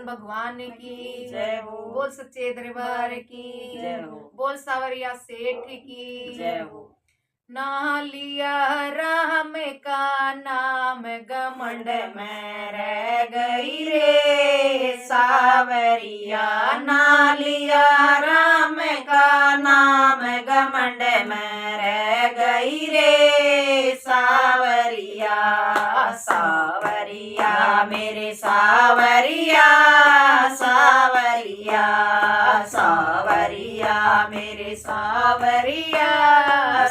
भगवान की जय हो। बोल सच्चे दरबार की जय हो। बोल सावरिया सेठ की जय हो। ना लिया राम का नाम घमंड में रह गई रे सावरिया ना लिया राम का नाम घमंड में रह गई रे सावरिया सावरिया मेरे सावरिया सावरिया सावरिया मेरे सावरिया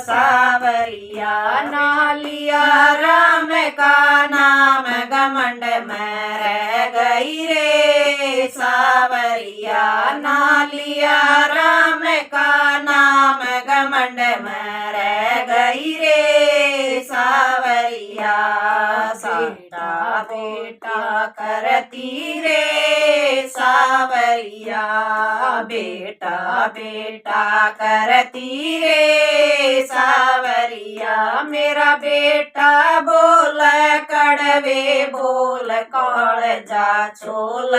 सावरिया ना लिया राम का नाम घमंड में रह गई रे सावरिया ना लिया राम का नाम घमंड में रह गई रे सावरिया बेटा बेटा करती रे सावरिया बेटा बेटा करती रे सावरिया मेरा बेटा बोल कड़वे बोल कौड़ जा छोल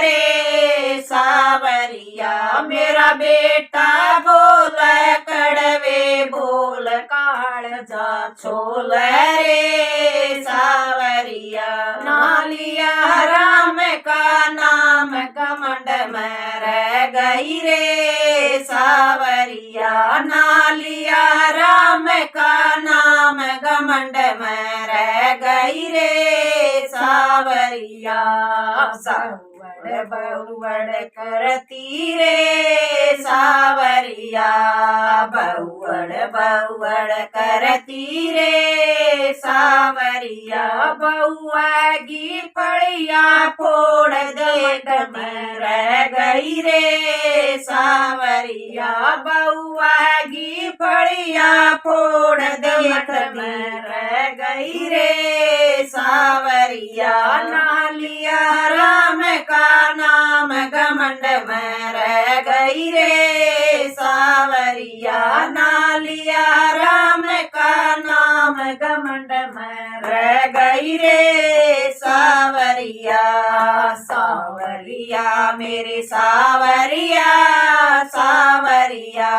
रे सावरिया मेरा बेटा बोल कड़वे बोल काल जा छोल रे सावरिया ना लिया राम का नाम घमंड में रह गई रे सावरिया ना लिया राम का नाम घमंड में रह गई रे सावरिया बहुवड़ बहुवड़ करती रे सावरिया बहुवड़ बहुवड़ करती रे सावरिया बहुआगी पड़िया फोड़ देख में रह गई रे सावरिया बहुआगी पड़िया फोड़ देख में रह गई रे सावरिया ना लिया राम का नाम घमंड में रह गई रे सावरिया ना लिया राम का नाम घमंड में रह गई रे सावरिया सावरिया मेरे सावरिया सावरिया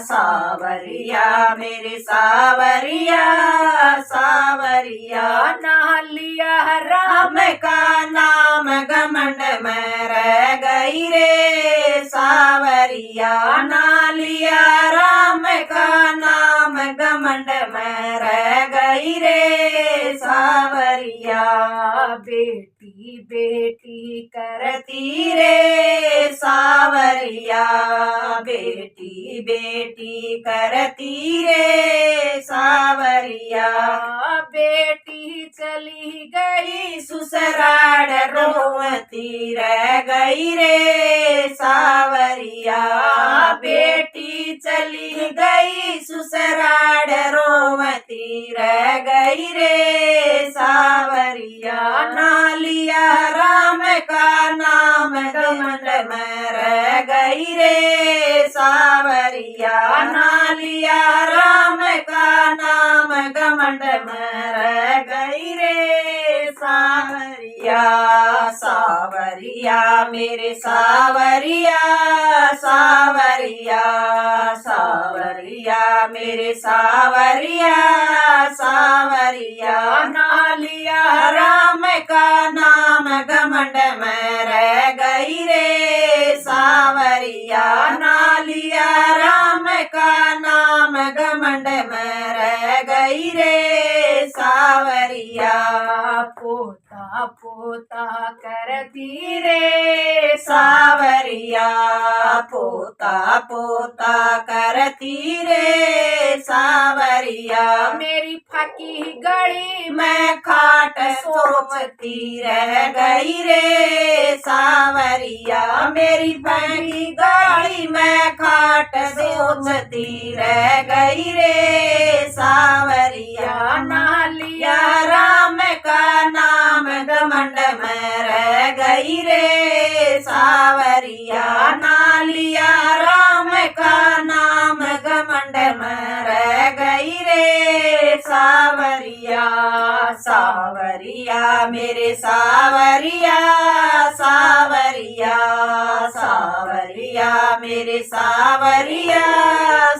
सावरिया मेरे सावरिया सावरिया ना लिया राम का नाम घमंड में रह गई रे सावरिया ना लिया राम का नाम घमंड में रह गई रे सावरिया बेटी बेटी करती रे सावरिया बेटी बेटी करती रे सावरिया बेटी चली गई ससुराल रोवती रह गई रे सावरिया बेटी चली गई ससुराल रोवती रह गई रे सावरिया ना लिया राम का नाम घमंड में रह गई रे सावरिया ना लिया राम का नाम घमंड में रह गई रे सावरिया सावरिया मेरे सावरिया सावरिया सावरिया मेरे सावरिया सावरिया ना लिया राम का नाम घमंड में रह गई रे सावरिया ना लिया राम का नाम घमंड में रह गई रे सावरिया पोता पोता करती रे सावरिया पोता पोता करती रे सावरिया मेरी फकी गड़ी में खाट सोचती रह गई रे सावरिया मेरी फकी गड़ी में खाट सोचती रह गई रे सावरिया ना लिया राम का नाम घमंड में रह गई रे सावरिया ना लिया राम का नाम घमंड में रह गई रे सावरिया सावरिया मेरे सावरिया सावरिया सावरिया मेरे सावरिया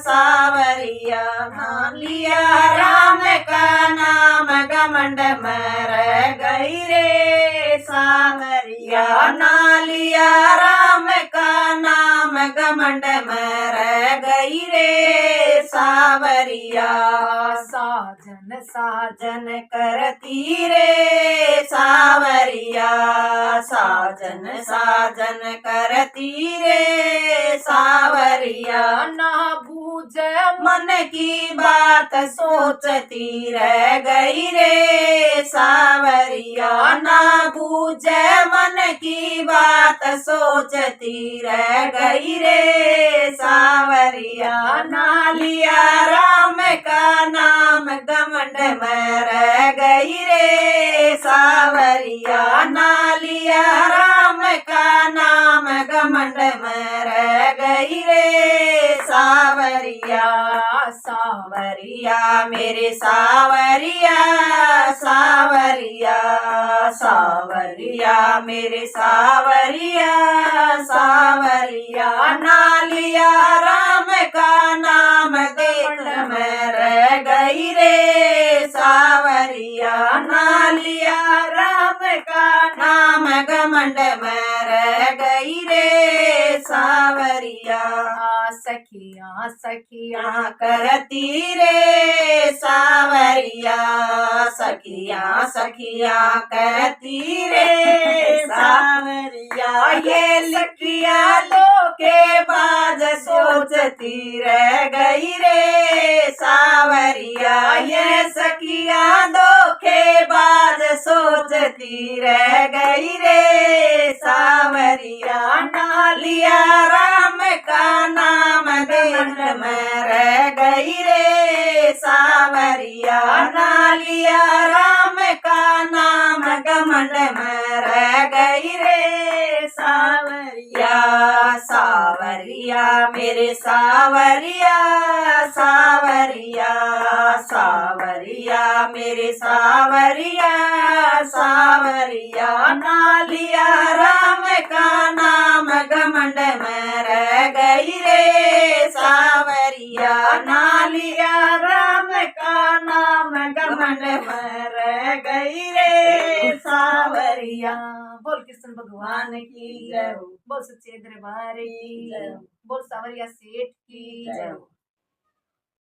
सावरिया नाम लिया राम का नाम घमंड में रह गई रे सावरिया ना लिया राम का नाम घमंड में रह गई रे सावरिया साजन साजन करती रे सावरिया साजन साजन करती रे सावरिया ना बूझ मन की बात सोचती रह गई रे सावरिया ना बूझ मन की बात सोचती रह गई रे सावरिया ना लिया राम का नाम घमंड में रह गई रे सावरिया ना लिया राम का नाम घमंड में रह गई रे सावरिया सावरिया मेरे सावरिया सावरिया सावरिया मेरे सावरिया सावरिया ना लिया राम का नाम देख में रह गई रे सावरिया ना लिया राम का नाम घमंड में रह गई रे सावरिया सखिया सखिया करती रे सावरिया सखिया सखिया करती रे सावरिया ये लखिया लो के बाज सोचती रह गई रे सावरिया ये सखिया दो के बाज सोचती रह गई रे सावरिया ना लिया राम का नाम घमंड में रह गई रे सावरिया ना लिया राम का नाम घमंड में रह गई रे सावरिया सावरिया मेरे सावरिया सावरिया सावरिया मेरे सावरिया सावरिया ना लिया राम का नाम घमंड में रह गई रे सावरिया ना लिया राम का नाम घमंड में रह गई रे सावरिया। बोल कृष्ण भगवान की जय, बोल सच्चे दरबार की जय, बोल सावरिया सेठ की जय।